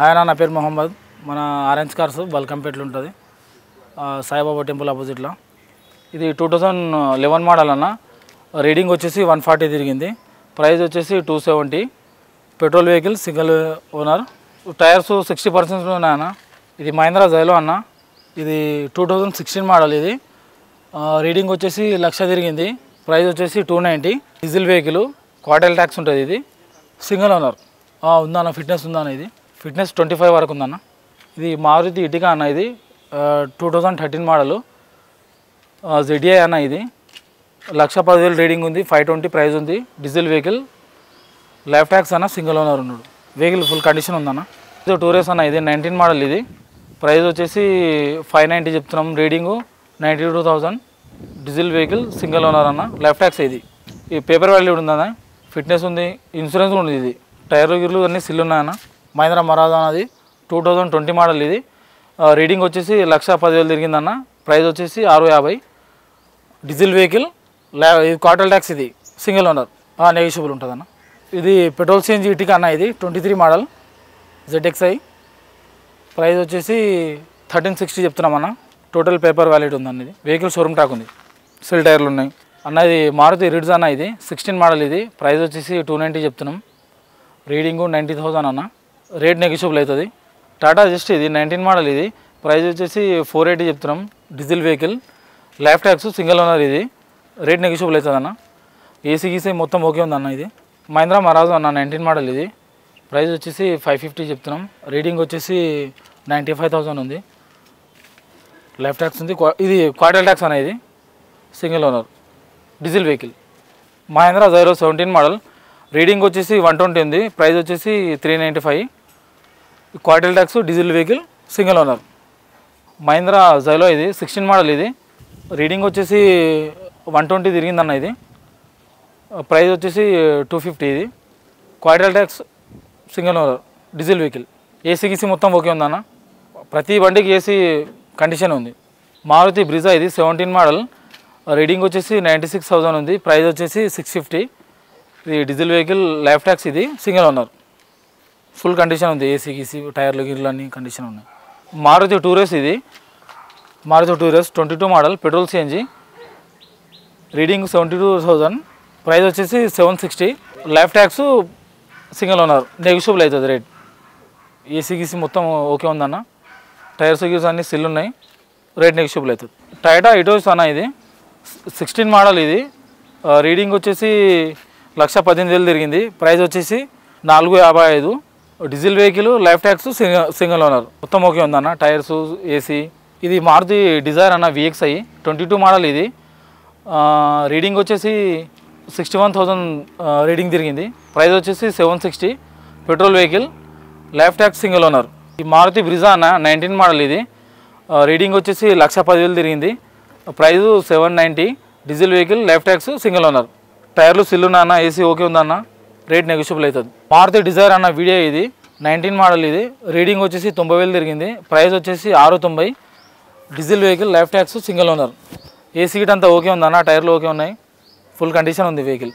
Hi అన్న, నా పేరు మొహమ్మద్. మన ఆరెంజ్ కార్స్ బల్కంపేటలో ఉంటుంది, సాయిబాబా టెంపుల్ ఆపోజిట్లో. ఇది 2011 మోడల్ అన్న. రీడింగ్ వచ్చేసి 140 తిరిగింది. ప్రైస్ వచ్చేసి 270. Petrol vehicle, single owner. Tyres 60% ఉన్నాయన్న. ఇది మహీంద్రా జైలో అన్న. ఇది 2016 మోడల్. ఇది రీడింగ్ వచ్చేసి 1,00,000 తిరిగింది. ప్రైస్ వచ్చేసి 290. డీజిల్ వెహికల్, క్వార్టర్ ట్యాక్స్ ఉంటుంది. ఇది సింగిల్ ఓనర్ ఉందన్న. ఫిట్నెస్ ఉందన్న. ఇది ఫిట్నెస్ 25 వరకు ఉందన్న. ఇది మారుతి ఇటికా అన్న. ఇది 2013 మోడలు, ZDI అన్న. ఇది 1,10,000 రీడింగ్ ఉంది. 520 ప్రైస్ ఉంది. డీజిల్ వెహికల్, లైఫ్ ట్యాక్స్ అన్న. సింగిల్ ఓనర్ ఉన్నాడు. వెహికల్ ఫుల్ కండిషన్ ఉందన్న. ఇది టూరేస్ అన్న. ఇది 19 మోడల్. ఇది ప్రైస్ వచ్చేసి 590 చెప్తున్నాం. Reading 92,000. Diesel vehicle, single owner అన్న. Life tax. ఇది ఈ పేపర్ వాల్యూ ఉందన్న. ఫిట్నెస్ ఉంది, ఇన్సూరెన్స్ ఉంది. ఇది టైర్లు గిర్లు అన్నీ సిల్ ఉన్నాయన్న. మహీంద్రా మరాజా అన్నది 2020 మోడల్. ఇది రీడింగ్ వచ్చేసి 1,10,000 తిరిగిందన్న. ప్రైస్ వచ్చేసి 650. డీజిల్ వెహికల్, ఇది క్వార్టర్ ట్యాక్స్. ఇది సింగిల్ ఓనర్, నెగిషియబుల్ ఉంటుందన్న. ఇది పెట్రోల్ CNG ఇటికా అన్న. ఇది 23 మోడల్, ZXI. ప్రైస్ వచ్చేసి 1360 చెప్తున్నామన్న. టోటల్ పేపర్ వ్యాలిడ్ ఉందన్న. ఇది వెహికల్ షోరూమ్ ట్రాక్ ఉంది. సిల్ టైర్లు ఉన్నాయి అన్న. ఇది మారుతి రిడ్జ్ అన్న. ఇది 16 మోడల్. ఇది ప్రైస్ వచ్చేసి 290 చెప్తున్నాం. రీడింగు 90,000 అన్న. రేట్ నెగిషియబుల్ అవుతుంది. టాటా జస్ట్. ఇది 19 మోడల్. ఇది ప్రైస్ వచ్చేసి 480 చెప్తున్నాం. Diesel vehicle, life tax, single owner. ఇది రేట్ నెగిషియబుల్ అవుతుంది అన్న. ఏసీ గీసీ మొత్తం ఓకే ఉందన్న. ఇది మహీంద్రా మరాజా అన్న. 19 మోడల్. ఇది ప్రైస్ వచ్చేసి 550 చెప్తున్నాం. రీడింగ్ వచ్చేసి 95,000 ఉంది. లైఫ్ ట్యాక్స్ ఉంది. ఇది క్వార్టర్ ట్యాక్స్ అన్న. ఇది single owner, diesel vehicle. Mahindra Xylo 17 model. Reading వచ్చేసి 120 ఉంది. ప్రైస్ వచ్చేసి 395. Quarter tax, diesel vehicle, single owner. Mahindra Xylo ఇది 16 మోడల్. ఇది రీడింగ్ వచ్చేసి 120 తిరిగిందన్న. ఇది ప్రైస్ వచ్చేసి 250. ఇది quarter tax, single owner, diesel vehicle. AC గీసీ మొత్తం ఓకే ఉందన్న. ప్రతి బండికి ఏసీ కండిషన్ ఉంది. మారుతి బ్రిజా. ఇది 17 మోడల్. రీడింగ్ వచ్చేసి 96,000 ఉంది. ప్రైస్ వచ్చేసి 650. ఇది డీజిల్ వెహికల్, లైఫ్ ట్యాక్స్. ఇది సింగిల్ ఓనర్, ఫుల్ కండిషన్ ఉంది. ఏసీ గీసీ, టైర్లు గిర్లు అన్నీ కండిషన్ ఉన్నాయి. మారుతి టూరేస్. ఇది Maruti tour S 22 model, petrol CNG. Reading 72,000. Price వచ్చేసి 760. Life tax, single owner, negotiable అవుతుంది రేట్. ఏసీ గీసీ మొత్తం ఓకే ఉందన్న. టైర్స్ గీర్స్ అన్నీ సిల్ ఉన్నాయి. రేట్ నెగిషియబుల్ అవుతుంది. టాటా ఇటోస్ అన్న. ఇది 16 మోడల్. ఇది రీడింగ్ వచ్చేసి 1,18,000 తిరిగింది. ప్రైస్ వచ్చేసి 455. Diesel vehicle, life tax, single owner, మొత్తం ఓకే ఉందన్న. Tyres, AC. ఇది మారుతి డిజైర్ అన్న. VXI 22 model. ఇది రీడింగ్ వచ్చేసి 61,000 రీడింగ్ తిరిగింది. ప్రైస్ వచ్చేసి 760. Petrol vehicle, life tax, single owner. ఈ మారుతి బ్రిజా అన్న. 19 మోడల్. ఇది రీడింగ్ వచ్చేసి 1,10,000 తిరిగింది. Price 790. Diesel vehicle, life tax, single owner. టైర్లు సిల్ ఉన్నా, ఏసీ ఓకే ఉందన్న. రేట్ నెగిషియబుల్ అవుతుంది. మారుతి డిజైర్ అన్న. వీడియో. ఇది 19 మోడల్. ఇది రీడింగ్ వచ్చేసి 90,000 తిరిగింది. ప్రైస్ వచ్చేసి 690. Diesel vehicle, life tax, single owner. AC Git అంతా ఓకే ఉందన్న. టైర్లు ఓకే ఉన్నాయి. ఫుల్ కండిషన్ ఉంది వెహికల్.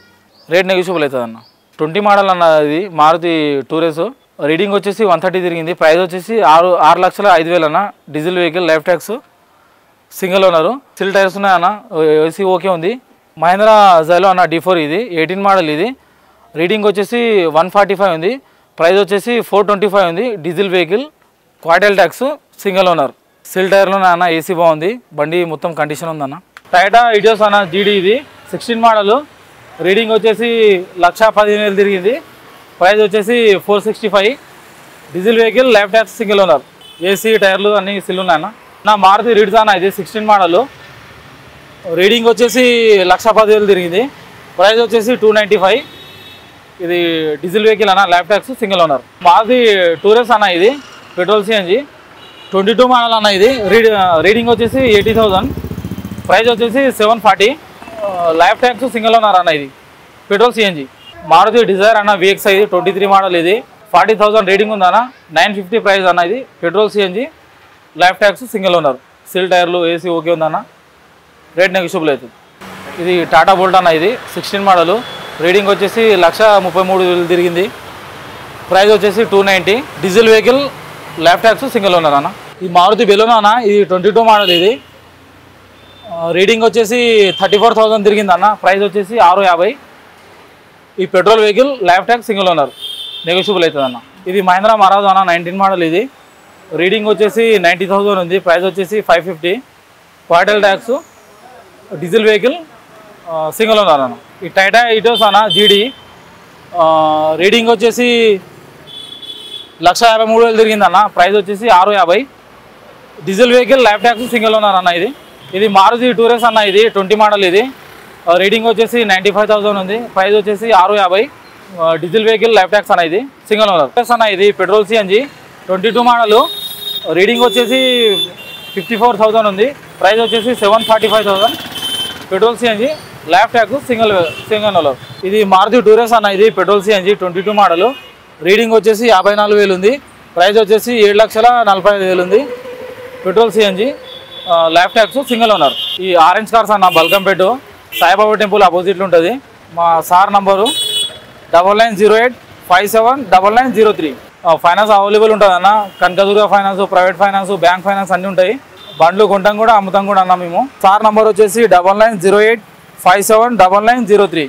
రేట్ నెగిషియబుల్ అవుతుంది అన్న. 20 మోడల్ అన్న. ఇది మారుతి టూరేస్. రీడింగ్ వచ్చేసి 130 తిరిగింది. ప్రైస్ వచ్చేసి 6,05,000 అన్న. Diesel vehicle, life tax, single owner. Seal tyres ఉన్నాయన్న. ఏసీ ఓకే ఉంది. మహీంద్రా జైలో అన్న. D4. ఇది 18 మోడల్. ఇది రీడింగ్ వచ్చేసి 145 ఉంది. ప్రైస్ వచ్చేసి 425 ఉంది. Diesel vehicle, quarter tax, single owner. Seal టైర్లు అన్న. ఏసీ బాగుంది. బండి మొత్తం కండిషన్ ఉందన్న. టాటా ఇటియోస్ అన్న. GD. ఇది 16 మోడల్. రీడింగ్ వచ్చేసి 1,15,000 తిరిగింది. ప్రైస్ వచ్చేసి 465. Diesel vehicle, life tax, single owner. AC, టైర్లు అన్నీ సిల్ ఉన్నాయన్న. నా మారుతి రిడ్జ్ అన్న. ఇది 16 మోడల్. రీడింగ్ వచ్చేసి 1,10,000 తిరిగింది. ప్రైస్ వచ్చేసి 295. ఇది డీజిల్ వెహికల్ అన్న. Life tax, single owner. Maruti tour S అన్న. ఇది పెట్రోల్ CNG 22 మోడల్ అన్న. ఇది రీడింగ్ వచ్చేసి 80,000. ప్రైస్ వచ్చేసి 740. లైఫ్ ట్యాక్స్, సింగిల్ ఓనర్ అన్న. ఇది పెట్రోల్ CNG. మారుతి డిజైర్ అన్న. VXI 23 model. ఇది 40,000 రీడింగ్ ఉందన్న. 950 ప్రైస్ అన్న. ఇది petrol CNG, life tax, single owner. Seal టైర్లు, ఏసీ ఓకే ఉందన్న. రేట్ నెగిషియబుల్ అవుతుంది. ఇది టాటా బోల్ట్ అన్న. ఇది 16 మోడల్. రీడింగ్ వచ్చేసి 1,33,000 తిరిగింది. ప్రైస్ వచ్చేసి 290. Diesel vehicle, lab tax single owner అన్న. ఈ మారుతి బెలూనో అన్న, ఇది 22 మోడల్. ఇది రీడింగ్ వచ్చేసి 34,000 తిరిగింది అన్న. ప్రైస్ వచ్చేసి 650. ఈ petrol vehicle lab tax single owner, negotiable అవుతుంది అన్న. ఇది మహేంద్ర మరాజో అన్న, 19 మోడల్. ఇది రీడింగ్ వచ్చేసి 90,000 ఉంది. ప్రైస్ వచ్చేసి 550. Quarter tax, diesel vehicle, single owner అన్న. ఈ టైటా ఇటోస్ అన్న జీడీ, రీడింగ్ వచ్చేసి 1,53,000 తిరిగింది అన్న. ప్రైస్ వచ్చేసి 650. Diesel vehicle lab tax single owner అన్న. ఇది మారుతి టూరెస్ అన్న. ఇది 20 మోడల్. ఇది రీడింగ్ వచ్చేసి 95,000 ఉంది. ప్రైస్ వచ్చేసి 650. డీజిల్ వెహికల్ ల్యాబ్ ట్యాక్స్ అన్న. ఇది సింగిల్ ఓనర్ అన్న. ఇది పెట్రోల్ సిఎన్జి 22 మోడల్. రీడింగ్ వచ్చేసి 54,000 ఉంది. ప్రైస్ వచ్చేసి 745,000. Petrol CNG lab tax single owner. ఇది మారుతి టూరెస్ అన్న. ఇది పెట్రోల్ సిఎన్జి 22 మోడల్. రీడింగ్ వచ్చేసి 54,000 ఉంది. ప్రైస్ వచ్చేసి 7,45,000 ఉంది. Petrol CNG lab tax single owner. ఈ ఆరెంజ్ కార్స్ అన్న బల్కంపేట సాయిబాబా టెంపుల్ అపోజిట్లో ఉంటుంది. మా సార్ నంబరు 9908579903. ఫైనాన్స్ అవైలబుల్ ఉంటుంది అన్న. Kanakadurga finance, private finance, bank finance అన్నీ ఉంటాయి. బండ్లు కొంటాం కూడా అమ్ముతాం కూడా అన్న మేము. సార్ నంబర్ వచ్చేసి 9908579903.